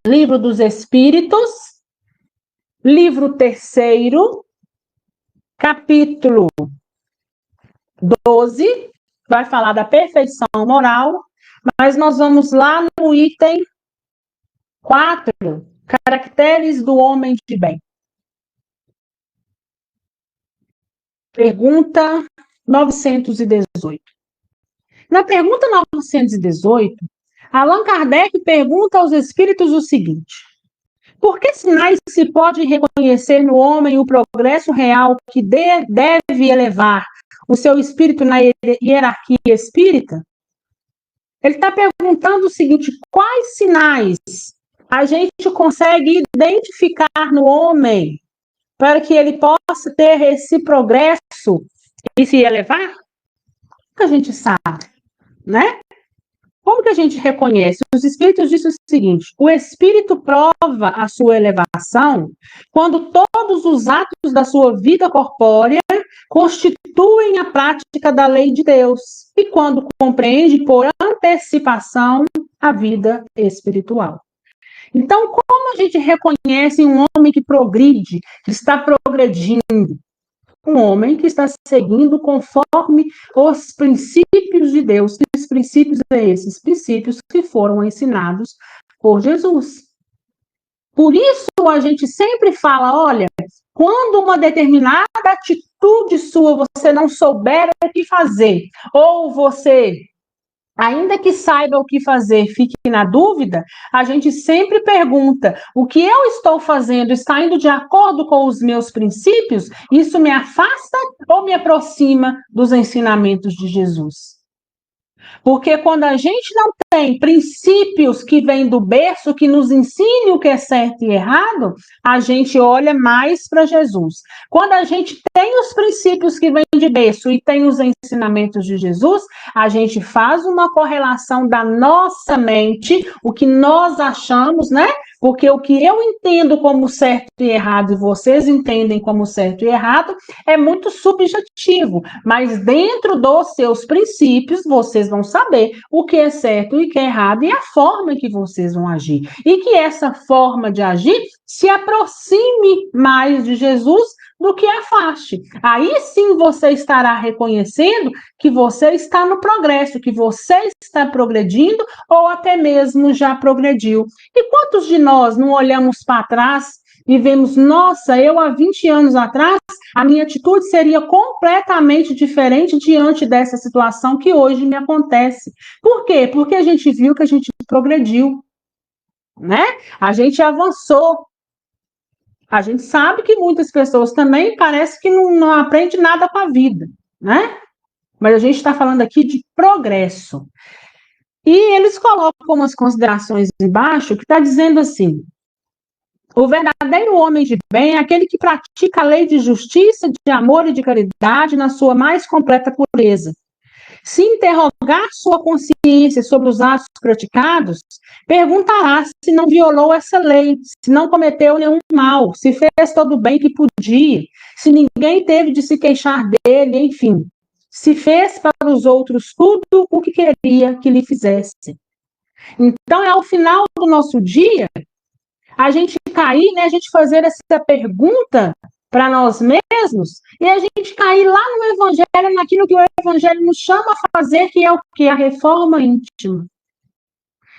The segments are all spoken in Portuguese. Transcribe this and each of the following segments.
Livro dos Espíritos, livro 3º, capítulo 12, vai falar da perfeição moral, mas nós vamos lá no item 4, caracteres do homem de bem. Pergunta 918. Na pergunta 918, Allan Kardec pergunta aos espíritos o seguinte: por que sinais se pode reconhecer no homem o progresso real que deve elevar o seu espírito na hierarquia espírita? Ele está perguntando o seguinte: quais sinais a gente consegue identificar no homem para que ele possa ter esse progresso e se elevar? Como que a gente sabe, né? Como que a gente reconhece? Os espíritos dizem o seguinte: o espírito prova a sua elevação quando todos os atos da sua vida corpórea constituem a prática da lei de Deus e quando compreende por antecipação a vida espiritual. Então, como a gente reconhece um homem que progride, que está progredindo? Um homem que está seguindo conforme os princípios de Deus. Que os princípios são esses? Princípios que foram ensinados por Jesus. Por isso a gente sempre fala, olha, quando uma determinada atitude sua você não souber o que fazer, ou você, ainda que saiba o que fazer, fique na dúvida, a gente sempre pergunta: o que eu estou fazendo está indo de acordo com os meus princípios? Isso me afasta ou me aproxima dos ensinamentos de Jesus? Porque quando a gente não tem princípios que vêm do berço, que nos ensinem o que é certo e errado, a gente olha mais para Jesus. Quando a gente tem os princípios que vêm de berço e tem os ensinamentos de Jesus, a gente faz uma correlação da nossa mente, o que nós achamos, né? Porque o que eu entendo como certo e errado e vocês entendem como certo e errado é muito subjetivo, mas dentro dos seus princípios vocês vão saber o que é certo e o que é errado e a forma que vocês vão agir. E que essa forma de agir se aproxime mais de Jesus do que afaste. Aí sim você estará reconhecendo que você está no progresso, que você está progredindo ou até mesmo já progrediu. E quantos de nós não olhamos para trás e vemos, nossa, eu há 20 anos atrás, a minha atitude seria completamente diferente diante dessa situação que hoje me acontece. Por quê? Porque a gente viu que a gente progrediu, né? A gente avançou. A gente sabe que muitas pessoas também parece que não aprende nada com a vida, né? Mas a gente está falando aqui de progresso. E eles colocam umas considerações embaixo que está dizendo assim: o verdadeiro homem de bem é aquele que pratica a lei de justiça, de amor e de caridade na sua mais completa pureza. Se interrogar sua consciência sobre os atos praticados, perguntará se não violou essa lei, se não cometeu nenhum mal, se fez todo o bem que podia, se ninguém teve de se queixar dele, enfim. Se fez para os outros tudo o que queria que lhe fizesse. Então, é ao final do nosso dia, a gente cair, né, a gente fazer essa pergunta para nós mesmos, e a gente cair lá no Evangelho, naquilo que o Evangelho nos chama a fazer, que é o que? A reforma íntima.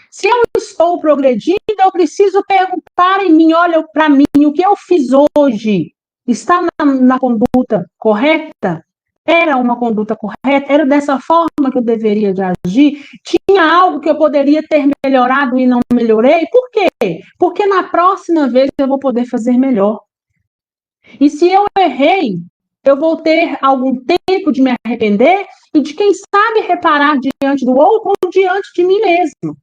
Se eu estou progredindo, eu preciso perguntar em mim, olha para mim, o que eu fiz hoje está na conduta correta? Era uma conduta correta? Era dessa forma que eu deveria de agir? Tinha algo que eu poderia ter melhorado e não melhorei? Por quê? Porque na próxima vez eu vou poder fazer melhor. E se eu errei, eu vou ter algum tempo de me arrepender e de, quem sabe, reparar diante do outro ou diante de mim mesmo.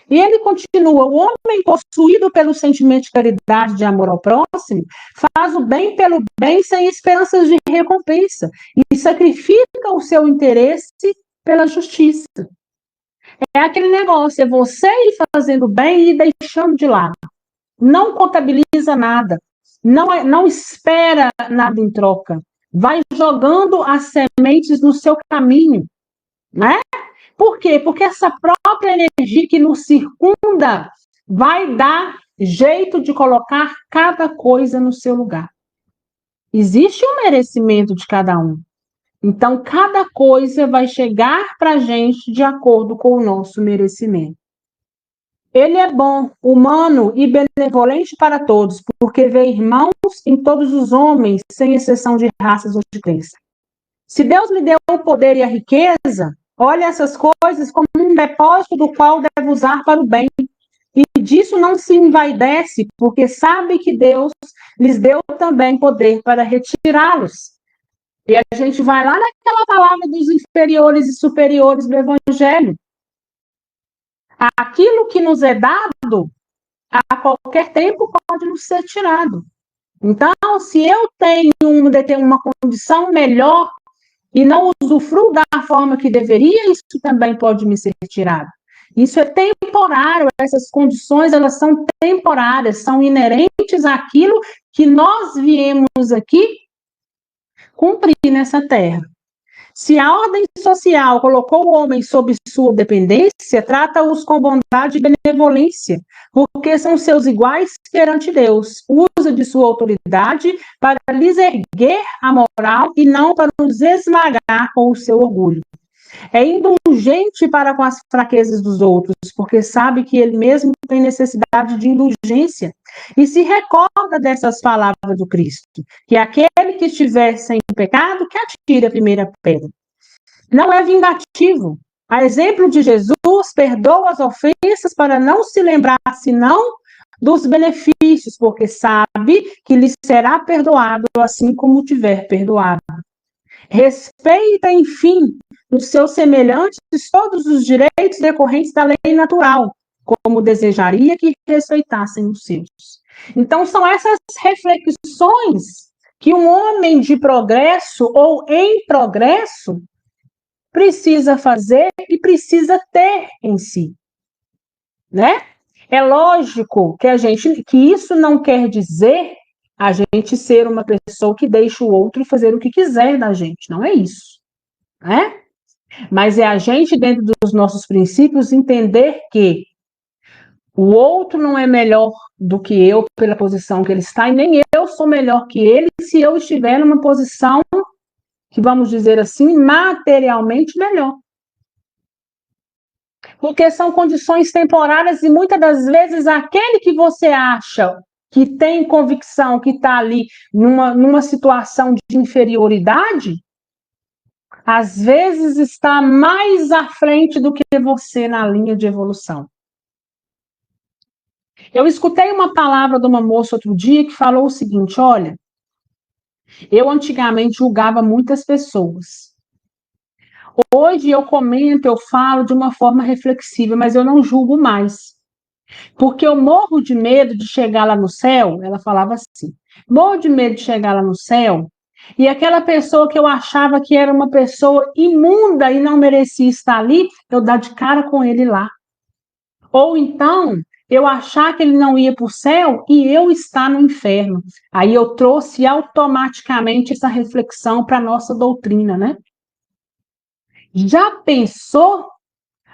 E ele continua: o homem possuído pelo sentimento de caridade, de amor ao próximo, faz o bem pelo bem sem esperanças de recompensa e sacrifica o seu interesse pela justiça. É aquele negócio, é você ir fazendo bem e deixando de lado. Não contabiliza nada, não espera nada em troca. Vai jogando as sementes no seu caminho, né? Por quê? Porque essa própria energia que nos circunda vai dar jeito de colocar cada coisa no seu lugar. Existe um merecimento de cada um. Então, cada coisa vai chegar para a gente de acordo com o nosso merecimento. Ele é bom, humano e benevolente para todos, porque vê irmãos em todos os homens, sem exceção de raças ou de crença. Se Deus me deu o poder e a riqueza, olha essas coisas como um depósito do qual devo usar para o bem. E disso não se envaidece, porque sabe que Deus lhes deu também poder para retirá-los. E a gente vai lá naquela palavra dos inferiores e superiores do Evangelho. Aquilo que nos é dado, a qualquer tempo pode nos ser tirado. Então, se eu tenho uma condição melhor e não usufruo da forma que deveria, isso também pode me ser tirado. Isso é temporário, essas condições, elas são temporárias, são inerentes àquilo que nós viemos aqui cumprir nessa terra. Se a ordem social colocou o homem sob sua dependência, trata-os com bondade e benevolência, porque são seus iguais perante Deus. Usa de sua autoridade para lhes erguer a moral e não para os esmagar com o seu orgulho. É indulgente para com as fraquezas dos outros, porque sabe que ele mesmo tem necessidade de indulgência. E se recorda dessas palavras do Cristo, que aquele que estiver sem pecado, que atire a primeira pedra. Não é vingativo. A exemplo de Jesus, perdoa as ofensas para não se lembrar, senão dos benefícios, porque sabe que lhe será perdoado, assim como tiver perdoado. Respeita, enfim, os seus semelhantes todos os direitos decorrentes da lei natural, como desejaria que respeitassem os seus. Então, são essas reflexões que um homem de progresso ou em progresso precisa fazer e precisa ter em si, né? É lógico que isso não quer dizer a gente ser uma pessoa que deixa o outro fazer o que quiser da gente, não é isso, né? Mas é a gente, dentro dos nossos princípios, entender que o outro não é melhor do que eu pela posição que ele está, e nem eu sou melhor que ele se eu estiver numa posição que, vamos dizer assim, materialmente melhor. Porque são condições temporárias e muitas das vezes aquele que você acha que tem convicção que está ali numa situação de inferioridade, às vezes está mais à frente do que você na linha de evolução. Eu escutei uma palavra de uma moça outro dia que falou o seguinte: olha, eu antigamente julgava muitas pessoas. Hoje eu comento, eu falo de uma forma reflexiva, mas eu não julgo mais. Porque eu morro de medo de chegar lá no céu, ela falava assim, morro de medo de chegar lá no céu, e aquela pessoa que eu achava que era uma pessoa imunda e não merecia estar ali, eu dar de cara com ele lá. Ou então, eu achar que ele não ia para o céu e eu estar no inferno. Aí eu trouxe automaticamente essa reflexão para a nossa doutrina, né? Já pensou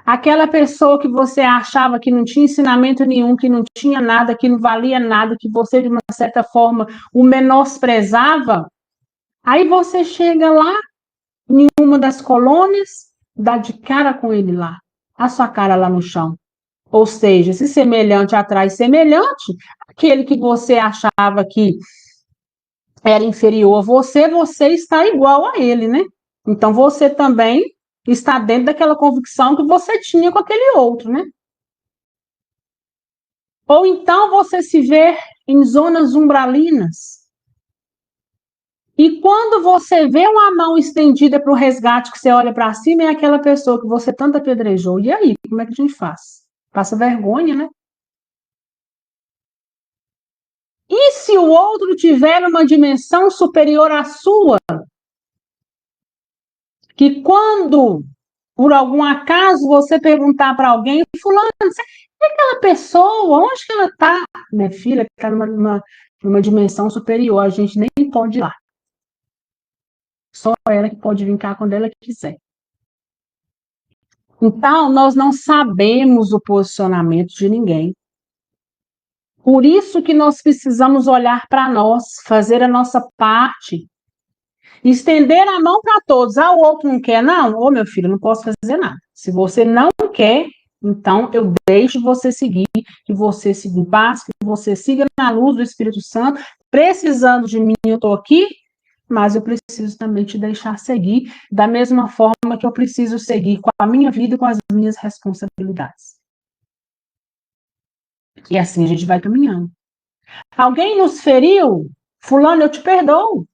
aquela pessoa que você achava que não tinha ensinamento nenhum, que não tinha nada, que não valia nada, que você, de uma certa forma, o menosprezava? Aí você chega lá, em uma das colônias, dá de cara com ele lá, a sua cara lá no chão. Ou seja, se semelhante atrai semelhante, aquele que você achava que era inferior a você, você está igual a ele, né? Então você também está dentro daquela convicção que você tinha com aquele outro, né? Ou então você se vê em zonas umbralinas. E quando você vê uma mão estendida para o resgate, que você olha para cima, é aquela pessoa que você tanto apedrejou. E aí, como é que a gente faz? Passa vergonha, né? E se o outro tiver uma dimensão superior à sua, que quando, por algum acaso, você perguntar para alguém, fulano, é aquela pessoa, onde que ela está? Minha filha está numa dimensão superior, a gente nem pode ir lá. Só ela que pode vir cá quando ela quiser. Então, nós não sabemos o posicionamento de ninguém. Por isso que nós precisamos olhar para nós, fazer a nossa parte, estender a mão para todos. Ah, o outro não quer, não? Ô, meu filho, não posso fazer nada. Se você não quer, então eu deixo você seguir, que você siga em paz, que você siga na luz do Espírito Santo. Precisando de mim, eu estou aqui, mas eu preciso também te deixar seguir da mesma forma que eu preciso seguir com a minha vida e com as minhas responsabilidades. E assim a gente vai caminhando. Alguém nos feriu? Fulano, eu te perdoo.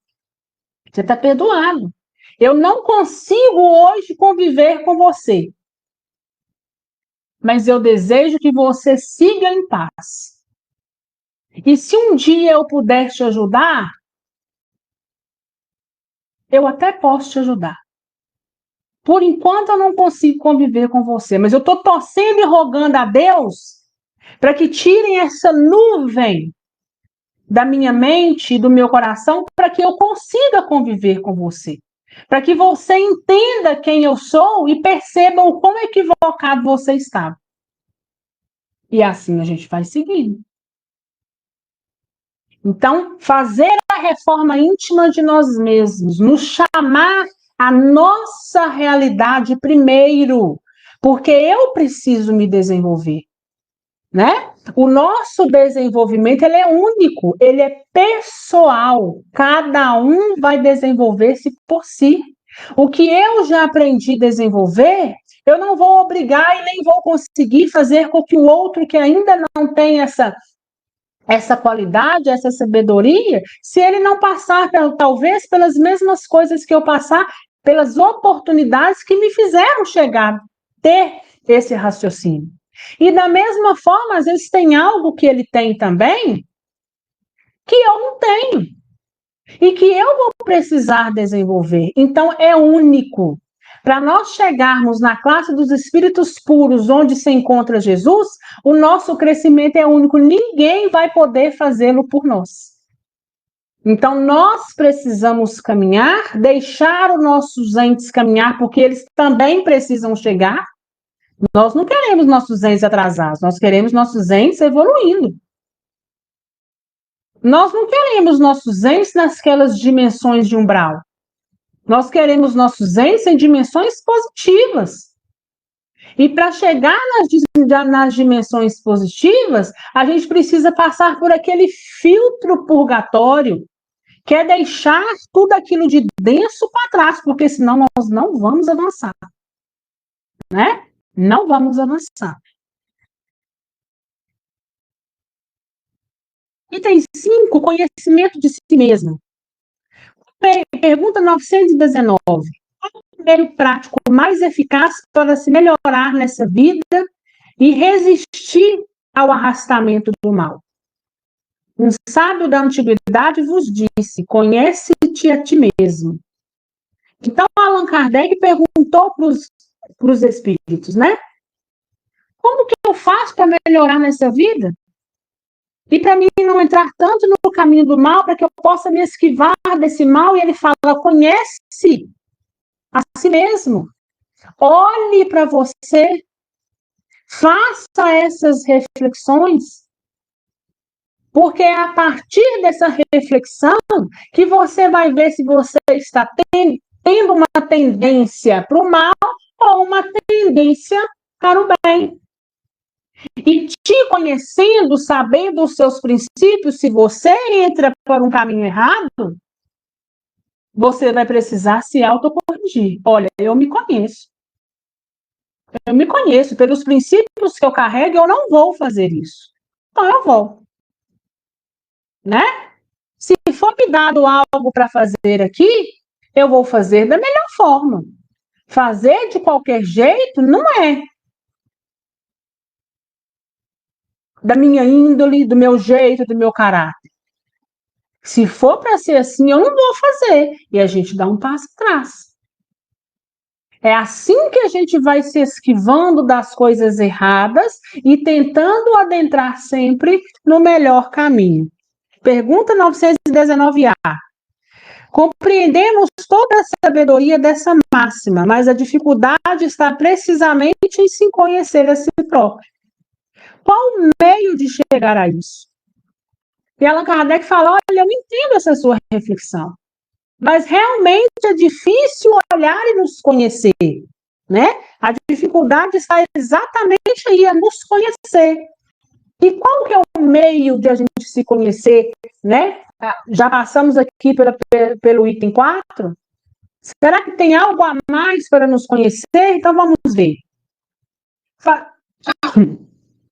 Você está perdoado. Eu não consigo hoje conviver com você, mas eu desejo que você siga em paz. E se um dia eu puder te ajudar, eu até posso te ajudar. Por enquanto eu não consigo conviver com você, mas eu estou torcendo e rogando a Deus para que tirem essa nuvem da minha mente e do meu coração para que eu consiga conviver com você. Para que você entenda quem eu sou e perceba o quão equivocado você está. E assim a gente vai seguindo. Então, fazer a reforma íntima de nós mesmos, nos chamar a nossa realidade primeiro, porque eu preciso me desenvolver, né? O nosso desenvolvimento, ele é único, ele é pessoal. Cada um vai desenvolver-se por si. O que eu já aprendi a desenvolver, eu não vou obrigar e nem vou conseguir fazer com que o outro que ainda não tem essa qualidade, essa sabedoria, se ele não passar, talvez, pelas mesmas coisas que eu passar, pelas oportunidades que me fizeram chegar, ter esse raciocínio. E da mesma forma, às vezes tem algo que ele tem também, que eu não tenho, e que eu vou precisar desenvolver. Então, é único. Para nós chegarmos na classe dos espíritos puros, onde se encontra Jesus, o nosso crescimento é único. Ninguém vai poder fazê-lo por nós. Então, nós precisamos caminhar, deixar os nossos entes caminhar, porque eles também precisam chegar. Nós não queremos nossos entes atrasados, nós queremos nossos entes evoluindo. Nós não queremos nossos entes nasquelas dimensões de umbral. Nós queremos nossos entes em dimensões positivas. E para chegar nas dimensões positivas, a gente precisa passar por aquele filtro purgatório, que é deixar tudo aquilo de denso para trás, porque senão nós não vamos avançar. Né? Não vamos avançar. Item 5, conhecimento de si mesmo. Pergunta 919. Qual é o meio prático mais eficaz para se melhorar nessa vida e resistir ao arrastamento do mal? Um sábio da antiguidade vos disse: conhece-te a ti mesmo. Então, Allan Kardec perguntou para os espíritos, né? Como que eu faço para melhorar nessa vida? E para mim não entrar tanto no caminho do mal, para que eu possa me esquivar desse mal. E ele fala: conhece a si mesmo. Olhe para você. Faça essas reflexões. Porque é a partir dessa reflexão que você vai ver se você está tendo uma tendência para o mal ou uma tendência para o bem. E te conhecendo, sabendo os seus princípios, se você entra por um caminho errado, você vai precisar se autocorrigir. Olha, eu me conheço. Eu me conheço. Pelos princípios que eu carrego, eu não vou fazer isso. Então, eu vou. Né? Se for me dado algo para fazer aqui, eu vou fazer da melhor forma. Fazer de qualquer jeito não é da minha índole, do meu jeito, do meu caráter. Se for para ser assim, eu não vou fazer. E a gente dá um passo atrás. É assim que a gente vai se esquivando das coisas erradas e tentando adentrar sempre no melhor caminho. Pergunta 919A. Compreendemos toda a sabedoria dessa máxima, mas a dificuldade está precisamente em se conhecer a si próprio. Qual o meio de chegar a isso? E Allan Kardec fala, olha, eu entendo essa sua reflexão, mas realmente é difícil olhar e nos conhecer, né? A dificuldade está exatamente aí, a nos conhecer. E qual que é o meio de a gente se conhecer, né? Já passamos aqui pelo item 4. Será que tem algo a mais para nos conhecer? Então vamos ver.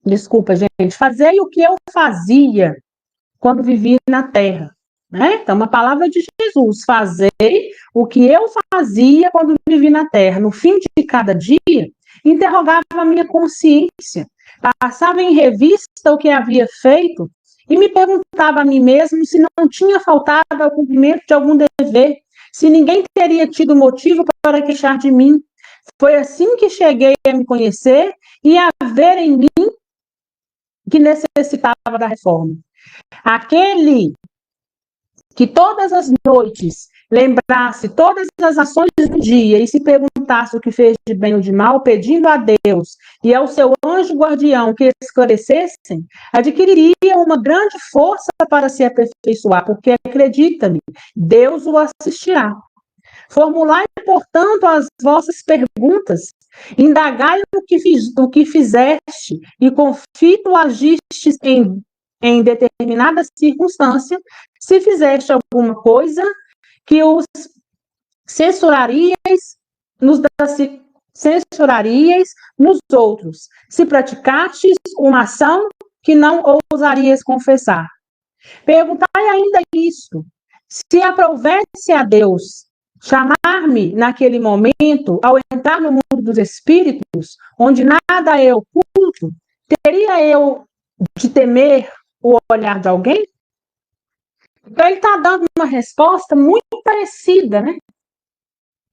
Desculpa, gente. Fazei o que eu fazia quando vivi na terra. Né? Então, uma palavra de Jesus. Fazei o que eu fazia quando vivi na terra. No fim de cada dia, interrogava a minha consciência. Passava em revista o que havia feito e me perguntava a mim mesmo se não tinha faltado ao cumprimento de algum dever, se ninguém teria tido motivo para queixar de mim. Foi assim que cheguei a me conhecer e a ver em mim que necessitava da reforma. Aquele que todas as noites lembrasse todas as ações do dia e se perguntasse o que fez de bem ou de mal, pedindo a Deus e ao seu anjo guardião que esclarecessem, adquiriria uma grande força para se aperfeiçoar, porque, acredita-me, Deus o assistirá. Formulai, portanto, as vossas perguntas, indagai o que fizeste e com fito agistes em determinada circunstância, se fizeste alguma coisa que os censurarias nos outros, se praticastes uma ação que não ousarias confessar. Perguntai ainda isto, se aprovesse a Deus chamar-me naquele momento, ao entrar no mundo dos espíritos, onde nada é oculto, teria eu de temer o olhar de alguém? Então, ele está dando uma resposta muito parecida, né?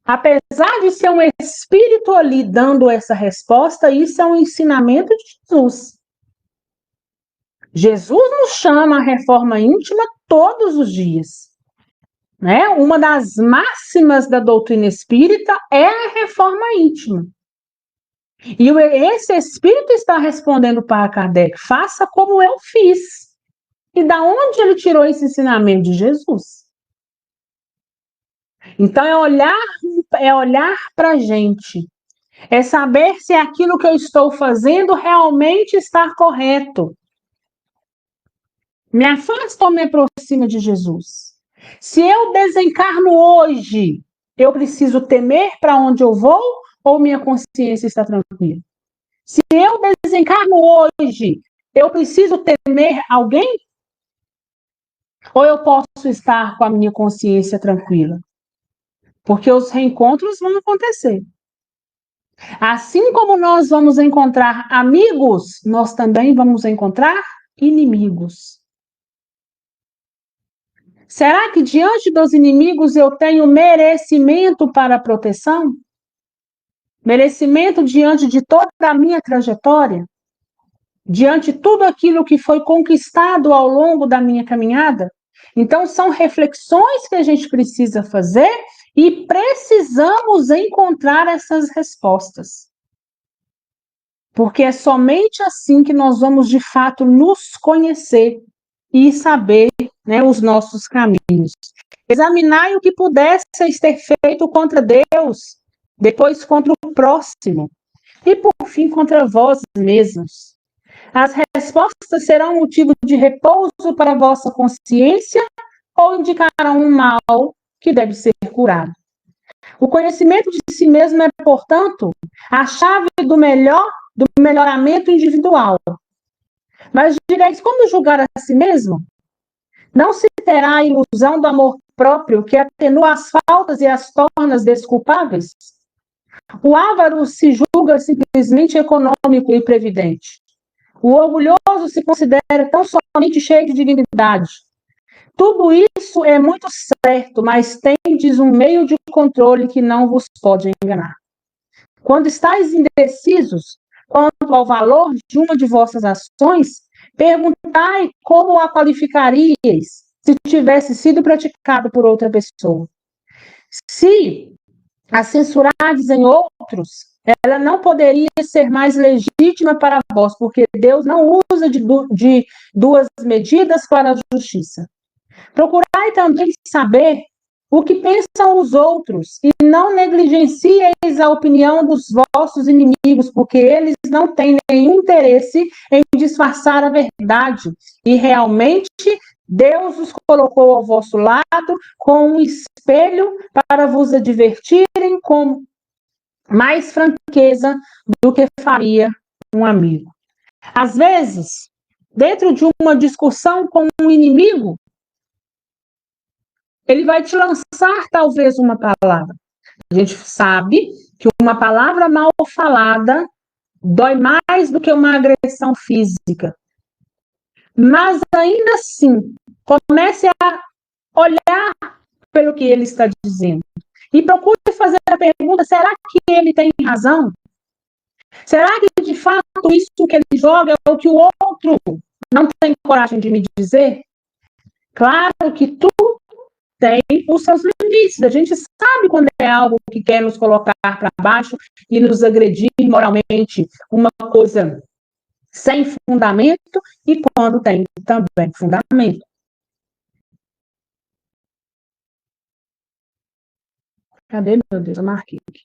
Apesar de ser um espírito ali dando essa resposta, isso é um ensinamento de Jesus. Jesus nos chama à reforma íntima todos os dias. Né? Uma das máximas da doutrina espírita é a reforma íntima. E esse espírito está respondendo para Kardec, faça como eu fiz. E da onde ele tirou esse ensinamento de Jesus? Então é olhar para a gente, é saber se aquilo que eu estou fazendo realmente está correto. Me afasta ou me aproxima de Jesus? Se eu desencarno hoje, eu preciso temer para onde eu vou ou minha consciência está tranquila? Se eu desencarno hoje, eu preciso temer alguém? Ou eu posso estar com a minha consciência tranquila? Porque os reencontros vão acontecer. Assim como nós vamos encontrar amigos, nós também vamos encontrar inimigos. Será que diante dos inimigos eu tenho merecimento para proteção? Merecimento diante de toda a minha trajetória? Diante de tudo aquilo que foi conquistado ao longo da minha caminhada? Então, são reflexões que a gente precisa fazer e precisamos encontrar essas respostas. Porque é somente assim que nós vamos, de fato, nos conhecer e saber, né, os nossos caminhos. Examinai o que pudesse ser feito contra Deus, depois contra o próximo, e por fim contra vós mesmos. As respostas serão motivo de repouso para a vossa consciência ou indicarão um mal que deve ser curado. O conhecimento de si mesmo é, portanto, a chave do melhoramento individual. Mas direis, como julgar a si mesmo? Não se terá a ilusão do amor próprio que atenua as faltas e as torna desculpáveis? O avaro se julga simplesmente econômico e previdente. O orgulhoso se considera tão somente cheio de dignidade. Tudo isso é muito certo, mas tendes um meio de controle que não vos pode enganar. Quando estáis indecisos quanto ao valor de uma de vossas ações, perguntai como a qualificaríeis se tivesse sido praticado por outra pessoa. Se a censurardes em outros, ela não poderia ser mais legítima para vós, porque Deus não usa de duas medidas para a justiça. Procurai também saber o que pensam os outros, e não negligencieis a opinião dos vossos inimigos, porque eles não têm nenhum interesse em disfarçar a verdade, e realmente Deus os colocou ao vosso lado com um espelho para vos advertirem com mais franqueza do que faria um amigo. Às vezes, dentro de uma discussão com um inimigo, ele vai te lançar talvez uma palavra. A gente sabe que uma palavra mal falada dói mais do que uma agressão física. Mas ainda assim, comece a olhar pelo que ele está dizendo. E procure fazer a pergunta, será que ele tem razão? Será que, de fato, isso que ele joga é o que o outro não tem coragem de me dizer? Claro que tudo tem os seus limites. A gente sabe quando é algo que quer nos colocar para baixo e nos agredir moralmente, uma coisa sem fundamento, e quando tem também fundamento. Cadê, meu Deus? Eu marquei aqui.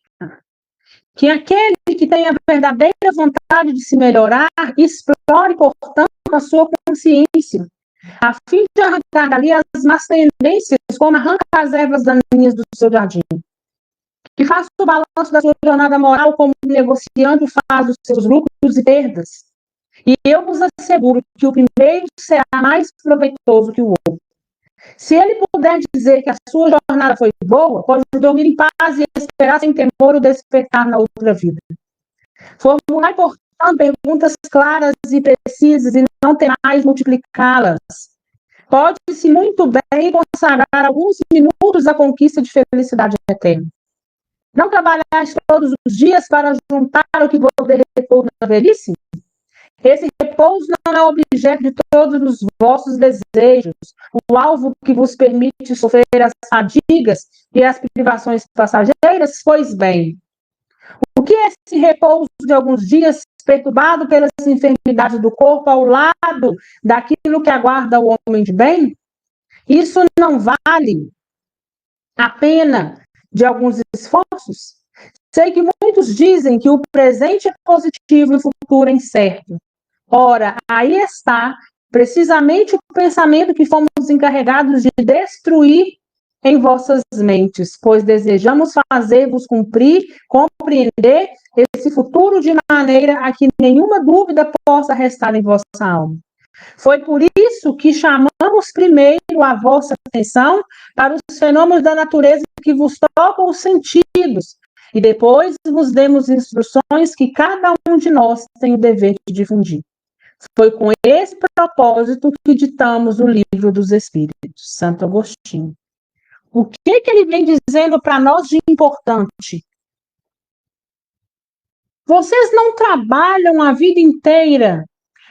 Que aquele que tem a verdadeira vontade de se melhorar, explore, portanto, a sua consciência, a fim de arrancar dali as más tendências, como arranca as ervas daninhas do seu jardim. Que faça o balanço da sua jornada moral como um negociante faz dos seus lucros e perdas. E eu vos asseguro que o primeiro será mais proveitoso que o outro. Se ele puder dizer que a sua jornada foi boa, pode dormir em paz e esperar sem temor o despertar na outra vida. Formular, portanto, perguntas claras e precisas e não temais multiplicá-las. Pode-se muito bem consagrar alguns minutos à conquista de felicidade eterna. Não trabalhais todos os dias para juntar o que vos dê repouso na velhice? Esse repouso não é objeto de todos os vossos desejos, o alvo que vos permite sofrer as fadigas e as privações passageiras? Pois bem, o que é esse repouso de alguns dias perturbado pelas enfermidades do corpo ao lado daquilo que aguarda o homem de bem? Isso não vale a pena de alguns esforços? Sei que muitos dizem que o presente é positivo e o futuro é incerto. Ora, aí está precisamente o pensamento que fomos encarregados de destruir em vossas mentes, pois desejamos fazer-vos compreender esse futuro de maneira a que nenhuma dúvida possa restar em vossa alma. Foi por isso que chamamos primeiro a vossa atenção para os fenômenos da natureza que vos tocam os sentidos, e depois vos demos instruções que cada um de nós tem o dever de difundir. Foi com esse propósito que ditamos o Livro dos Espíritos, Santo Agostinho. O que ele vem dizendo para nós de importante? Vocês não trabalham a vida inteira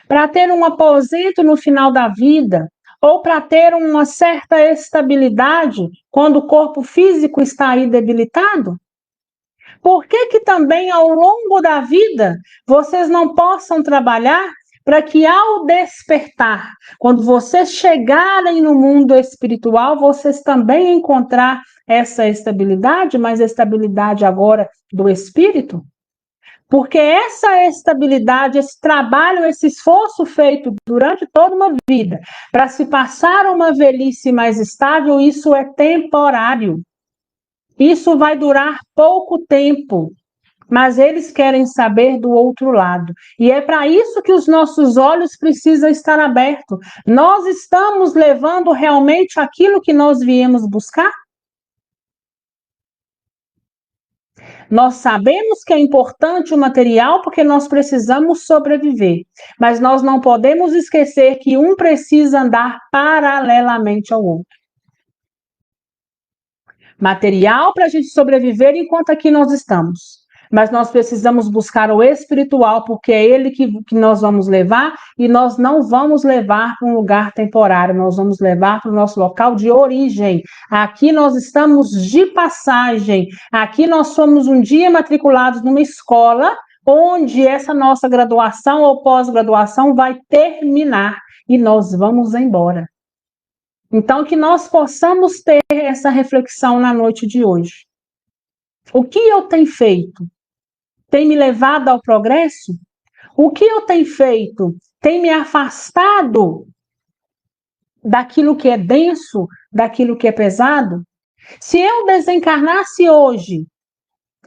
para ter um aposento no final da vida, ou para ter uma certa estabilidade quando o corpo físico está aí debilitado? Por que também ao longo da vida vocês não possam trabalhar para que ao despertar, quando vocês chegarem no mundo espiritual, vocês também encontrar essa estabilidade, mas estabilidade agora do espírito? Porque essa estabilidade, esse trabalho, esse esforço feito durante toda uma vida para se passar uma velhice mais estável, isso é temporário. Isso vai durar pouco tempo. Mas eles querem saber do outro lado. E é para isso que os nossos olhos precisam estar abertos. Nós estamos levando realmente aquilo que nós viemos buscar? Nós sabemos que é importante o material porque nós precisamos sobreviver. Mas nós não podemos esquecer que um precisa andar paralelamente ao outro. Material para a gente sobreviver enquanto aqui nós estamos. Mas nós precisamos buscar o espiritual, porque é ele que nós vamos levar, e nós não vamos levar para um lugar temporário, nós vamos levar para o nosso local de origem. Aqui nós estamos de passagem, aqui nós somos um dia matriculados numa escola, onde essa nossa graduação ou pós-graduação vai terminar, e nós vamos embora. Então, que nós possamos ter essa reflexão na noite de hoje. O que eu tenho feito? Tem me levado ao progresso? O que eu tenho feito tem me afastado daquilo que é denso, daquilo que é pesado? Se eu desencarnasse hoje,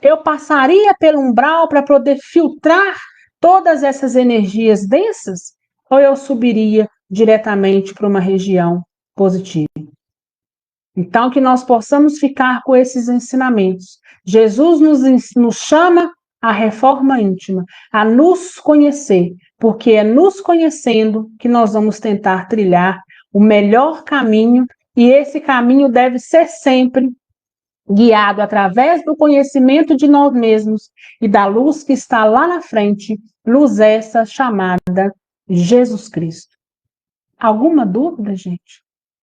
eu passaria pelo umbral para poder filtrar todas essas energias densas? Ou eu subiria diretamente para uma região positiva? Então, que nós possamos ficar com esses ensinamentos. Jesus nos chama à reforma íntima, a nos conhecer, porque é nos conhecendo que nós vamos tentar trilhar o melhor caminho, e esse caminho deve ser sempre guiado através do conhecimento de nós mesmos e da luz que está lá na frente, luz essa chamada Jesus Cristo. Alguma dúvida, gente?